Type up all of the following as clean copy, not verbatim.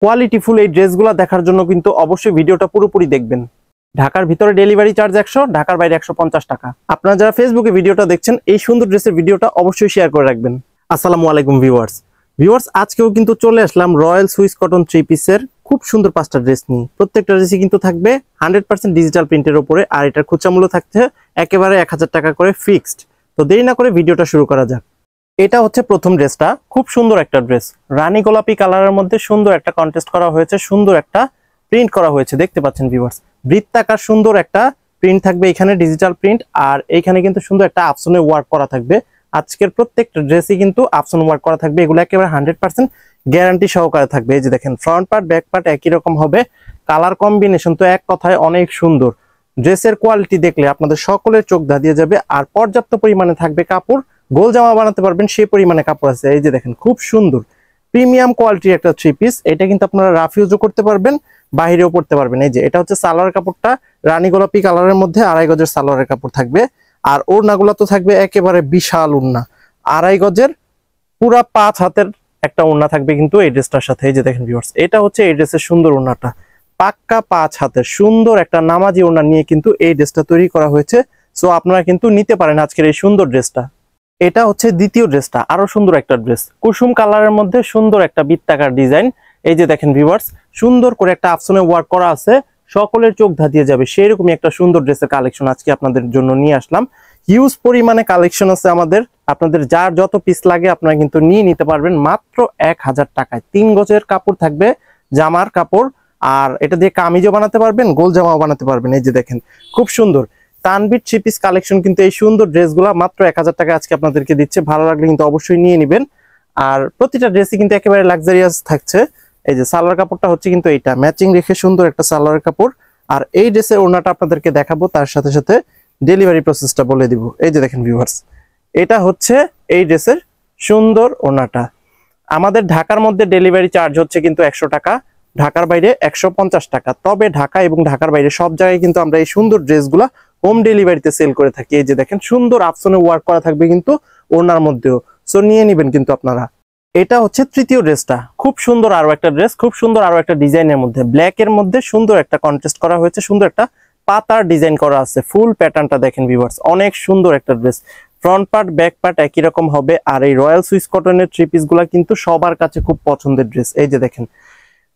কোয়ালিটিফুল এই ড্রেসগুলো দেখার জন্য কিন্তু অবশ্যই ভিডিওটা পুরোপুরি দেখবেন। ঢাকার ভিতরে ডেলিভারি চার্জ 100, ঢাকার বাইরে 150 টাকা। আপনারা যারা ফেসবুকে ভিডিওটা দেখছেন এই সুন্দর ড্রেসের ভিডিওটা অবশ্যই শেয়ার করে রাখবেন। আসসালামু আলাইকুম ভিউয়ার্স, আজকেও কিন্তু চলে আসলাম রয়্যাল সুইস কটন 3 পিসের খুব সুন্দর 5টা ড্রেস নিয়ে। প্রত্যেকটা ড্রেসই কিন্তু থাকবে 100% ডিজিটাল প্রিন্টের উপরে, আর এটার খুচরা মূল্য থাকছে একেবারে 1000 টাকা করে ফিক্সড। তো দেরি না করে ভিডিওটা শুরু করা যাক। এটা হচ্ছে প্রথম ড্রেসটা, খুব সুন্দর একটা ড্রেস, রানী গোলাপি কালারের মধ্যে সুন্দর একটা কন্টেস্ট করা হয়েছে, সুন্দর একটা প্রিন্ট করা হয়েছে, দেখতে পাচ্ছেন ভিউয়ার্স। বৃত্তাকার সুন্দর একটা প্রিন্ট থাকবে এখানে, ডিজিটাল প্রিন্ট, আর এইখানে কিন্তু সুন্দর একটা আফসনের ওয়ার্ক করা থাকবে। আজকের প্রত্যেকটা ড্রেসই কিন্তু আফসন ওয়ার্ক করা থাকবে, এগুলো একেবারে 100% গ্যারান্টি সহকারে থাকবে। এই যে দেখেন, ফ্রন্ট পার্ট ব্যাক পার্ট একই রকম হবে, কালার কম্বিনেশন তো এক কথায় অনেক সুন্দর। ড্রেসের কোয়ালিটি দেখলে আপনাদের সকলের চোখ ধাঁধিয়ে যাবে, আর পর্যাপ্ত পরিমাণে থাকবে কাপড়, গোল জামা বানাতে পারবেন সেই পরিমাণে কাপড় আছে। এই যে দেখেন, খুব সুন্দর প্রিমিয়াম কোয়ালিটির একটা 3 পিস। এটা কিন্তু আপনারা রাফ ইউজও করতে পারবেন, বাহিরেও পড়তে পারবেন। এই যে এটা হচ্ছে সালোয়ার কাপড়টা, রানী গোলাপি কালারের মধ্যে 2.5 গজের সালোয়ারের কাপড় থাকবে, আর ওড়নাগুলো তো থাকবে একেবারে বিশাল ওড়না, 2.5 গজের পুরা 5 হাতের একটা ওড়না থাকবে কিন্তু এই ড্রেসটার সাথে। এই যে দেখেন ভিউয়ার্স, এটা হচ্ছে এই ড্রেসের সুন্দর ওড়নাটা, পাক্কা 5 হাতের সুন্দর একটা নামাজি ওড়না নিয়ে কিন্তু এই ড্রেসটা তৈরি করা হয়েছে। সো আপনারা কিন্তু নিতে পারেন আজকের এই সুন্দর ড্রেসটা। এটা হচ্ছে দ্বিতীয় ড্রেসটা, আরো সুন্দর একটা ড্রেস, কুসুম কালারের মধ্যে সুন্দর একটা বৃত্তাকার ডিজাইন। এই যে দেখেন ভিউয়ার্স, সুন্দর করে একটা আফসনে ওয়ার্ক করা আছে, সকলের চোখ ধাঁধিয়ে যাবে সেরকমই একটা সুন্দর ড্রেসের কালেকশন আজকে আপনাদের জন্য নিয়ে আসলাম। হিউজ পরিমাণে কালেকশন আছে আমাদের, আপনাদের যার যত পিস লাগে আপনারা কিন্তু নিয়ে নিতে পারবেন মাত্র 1000 টাকায়। 3 গজের কাপড় থাকবে, জামার কাপড়, আর এটা দিয়ে কামিজও বানাতে পারবেন, গোল জামাও বানাতে পারবেন। এই যে দেখেন, খুব সুন্দর তানভীর 3 পিস কালেকশন কিন্তু এই সুন্দর ড্রেসগুলো মাত্র 1000 টাকা আজকে আপনাদেরকে দিচ্ছে। ভালো লাগলে কিন্তু অবশ্যই নিয়ে নেবেন, আর প্রতিটা ড্রেসই কিন্তু একেবারে লাক্সারিয়াস থাকছে। এই যে সালোয়ার কাপড়টা হচ্ছে কিন্তু এইটা ম্যাচিং রেখে সুন্দর একটা সালোয়ার কাপড়, আর এই ড্রেসের ওড়নাটা আপনাদেরকে দেখাবো, তার সাথে সাথে ডেলিভারি প্রসেসটা বলে দিব। এই যে দেখেন ভিউয়ার্স, এটা হচ্ছে এই ড্রেসের সুন্দর ওড়নাটা। আমাদের ঢাকার মধ্যে ডেলিভারি চার্জ হচ্ছে কিন্তু 100 টাকা, ঢাকার বাইরে 150 টাকা। তবে ঢাকা এবং ঢাকার বাইরে সব জায়গায় কিন্তু আমরা এই সুন্দর ড্রেসগুলা হোম ডেলিভারিতে সেল করে থাকি। এই যে দেখেন, সুন্দর আফসনে ওয়ার্ক করা থাকবে কিন্তু ওড়নার মধ্যেও, সো নিয়ে নেবেন কিন্তু আপনারা। এটা হচ্ছে তৃতীয় ড্রেসটা, খুব সুন্দর আরো একটা ড্রেস, খুব সুন্দর আরো একটা ডিজাইনের মধ্যে, ব্ল্যাক এর মধ্যে সুন্দর একটা কন্ট্রাস্ট করা হয়েছে, সুন্দর একটা পাতার ডিজাইন করা আছে। ফুল প্যাটার্নটা দেখেন ভিউয়ার্স, অনেক সুন্দর একটা dress, front part back part একই রকম হবে। আর এই রয়্যাল সুইস কটনের 3 পিস গুলা কিন্তু সবার কাছে খুব পছন্দের ড্রেস। এই যে দেখেন,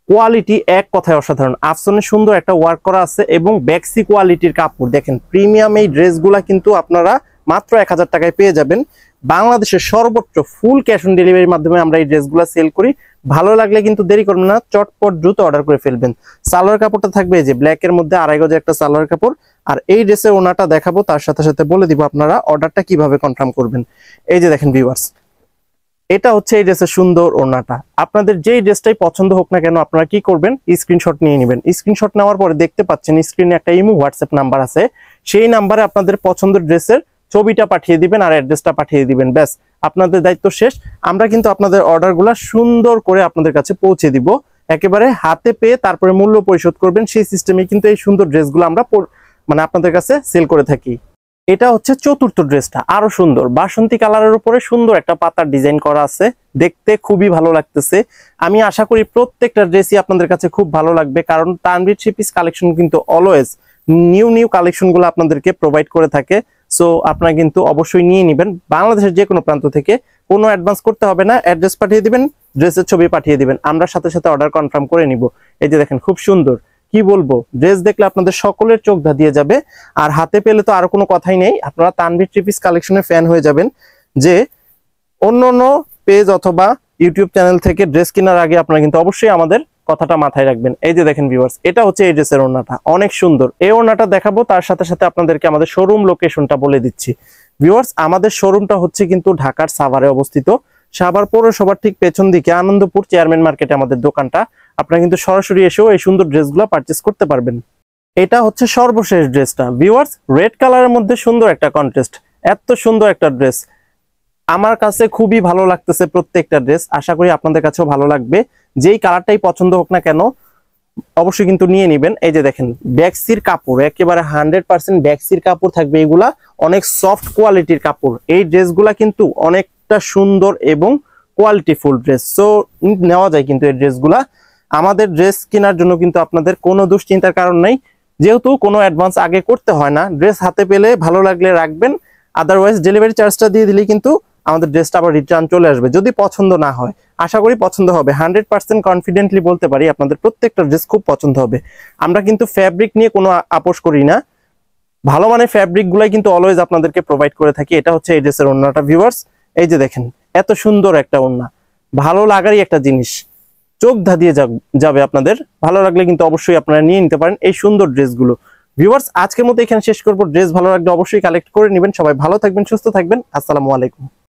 কোয়ালিটি এক কথায় অসাধারণ, আফসনে সুন্দর একটা ওয়ার্ক করা আছে এবং ব্যাক্সি কোয়ালিটির কাপড় দেখেন। প্রিমিয়াম এই ড্রেসগুলা কিন্তু আপনারা মাত্র 1000 টাকায় পেয়ে যাবেন। বাংলাদেশের সর্বোচ্চ ফুল ক্যাশ অন ডেলিভারির মাধ্যমে আমরা এই ড্রেসগুলো সেল করি। ভালো লাগলে কিন্তু দেরি করবেন না, চটপট দ্রুত অর্ডার করে ফেলবেন। সালোয়ার কাপড়টা থাকবে এই যে ব্ল্যাক এর মধ্যে 2.5 গজের একটা সালোয়ার কাপড়, আর এই ড্রেসের ওনাটা দেখাবো, তার সাথে সাথে বলে দিব আপনারা অর্ডারটা কিভাবে কনফার্ম করবেন। এই যে দেখেন ভিউয়ার্স, এটা হচ্ছে এই ড্রেসের সুন্দর ওড়নাটা। আপনাদের যেই ড্রেসটাই পছন্দ হোক না কেন আপনারা কি করবেন, স্ক্রিনশট নিয়ে নেবেন। স্ক্রিনশট নেওয়ার পরে দেখতে পাচ্ছেন স্ক্রিনে একটা ইমো হোয়াটসঅ্যাপ নাম্বার আছে, সেই নাম্বারে আপনাদের পছন্দের ড্রেসের ছবিটা পাঠিয়ে দিবেন আর অ্যাড্রেসটা পাঠিয়ে দিবেন, ব্যাস আপনাদের দায়িত্ব শেষ। আমরা কিন্তু আপনাদের অর্ডারগুলো সুন্দর করে আপনাদের কাছে পৌঁছে দিব, একেবারে হাতে পেয়ে তারপরে মূল্য পরিশোধ করবেন, সেই সিস্টেমে কিন্তু এই সুন্দর ড্রেসগুলো আমরা আপনাদের কাছে সেল করে থাকি। এটা হচ্ছে চতুর্থ ড্রেসটা, আরো সুন্দর বাসন্তী কালারের উপরে সুন্দর একটা পাতার ডিজাইন করা আছে, দেখতে খুবই ভালো লাগতেছে। আমি আশা করি প্রত্যেকটা ড্রেসই আপনাদের কাছে খুব ভালো লাগবে, কারণ তানভীর 3 পিস কালেকশন কিন্তু অলওয়েজ নিউ কালেকশন গুলো আপনাদেরকে প্রোভাইড করে থাকে। সো আপনারা কিন্তু অবশ্যই নিয়ে নেবেন, বাংলাদেশের যে কোনো প্রান্ত থেকে। কোনো অ্যাডভান্স করতে হবে না, অ্যাড্রেস পাঠিয়ে দিবেন, ড্রেসের ছবি পাঠিয়ে দিবেন, আমরা সাথে সাথে অর্ডার কনফার্ম করে নিব। এই যে দেখেন, খুব সুন্দর, কি বলবো, ড্রেস দেখলে আপনাদের সকলের চোখ ধাঁধিয়ে যাবে। আর হাতে পেলে তো আর কোনো কথাই নেই, আপনারা তানভীর 3 পিস কালেকশনের ফ্যান হয়ে যাবেন। যে অন্য পেজ অথবা ইউটিউব চ্যানেল থেকে ড্রেস কেনার আগে আপনারা কিন্তু অবশ্যই আমাদের কথাটা মাথায় রাখবেন। এই যে দেখেন ভিউয়ার্স, এটা হচ্ছে এই ড্রেসের ওড়নাটা, অনেক সুন্দর। এই ওড়নাটা দেখাবো, তার সাথে সাথে আপনাদেরকে আমাদের শোরুম লোকেশনটা বলে দিচ্ছি। ভিউয়ার্স, আমাদের শোরুমটা হচ্ছে কিন্তু ঢাকার সাভারে অবস্থিত, সাভার পৌরসভার ঠিক পেছন দিকে আনন্দপুর চেয়ারম্যান মার্কেটে আমাদের দোকানটা। আপনারা কিন্তু সরাসরি এসেও এই সুন্দর ড্রেসগুলো পারচেস করতে পারবেন। এটা হচ্ছে সর্বশেষ ড্রেসটা ভিউয়ার্স, রেড কালারের মধ্যে সুন্দর একটা কন্ট্রাস্ট, এত সুন্দর একটা ড্রেস, আমার কাছে খুবই ভালো লাগতেছে প্রত্যেকটা ড্রেস। আশা করি আপনাদের কাছেও ভালো লাগবে, যেই কালারটাই পছন্দ হোক না কেন অবশ্যই কিন্তু নিয়ে নেবেন। এই যে দেখেন, ব্যাক্সির কাপড় একেবারে 100% ব্যাক্সির কাপড় থাকবে, এগুলা অনেক সফট কোয়ালিটির কাপড়। এই ড্রেসগুলা কিন্তু অনেকটা সুন্দর এবং কোয়ালিটিফুল ড্রেস, সো নেওয়া যায় কিন্তু এই ড্রেসগুলা। আমাদের ড্রেস কেনার জন্য কিন্তু আপনাদের কোনো দুশ্চিন্তার কারণ নাই, যেহেতু কোনো অ্যাডভান্স আগে করতে হয় না। ড্রেস হাতে পেলে ভালো লাগলে রাখবেন, আদারওয়াইজ ডেলিভারি চার্জটা দিয়ে দিলেই কিন্তু আমাদের ড্রেসটা আবার রিটার্ন চলে আসবে যদি পছন্দ না হয়। আশা করি পছন্দ হবে, 100% কনফিডেন্টলি বলতে পারি আপনাদের প্রত্যেকটা ড্রেস খুব পছন্দ হবে। আমরা কিন্তু ফ্যাব্রিক নিয়ে কোনো আপোষ করি না, ভালো মানের ফ্যাব্রিক গুলাই কিন্তু অলওয়েজ আপনাদেরকে প্রোভাইড করে থাকি। এটা হচ্ছে এই ড্রেসের ওড়নাটা ভিউয়ার্স, এই যে দেখেন এত সুন্দর একটা ওড়না, ভালো লাগারই একটা জিনিস, চোখ ধাঁধিয়ে যাবে আপনাদের। ভালো লাগলে কিন্তু অবশ্যই আপনারা নিয়ে নিতে পারেন এই সুন্দর ড্রেসগুলো। ভিউয়ার্স আজকের মতো এখানে শেষ করবো, ড্রেস ভালো লাগলে অবশ্যই কালেক্ট করে নেবেন। সবাই ভালো থাকবেন, সুস্থ থাকবেন, আসসালামু আলাইকুম।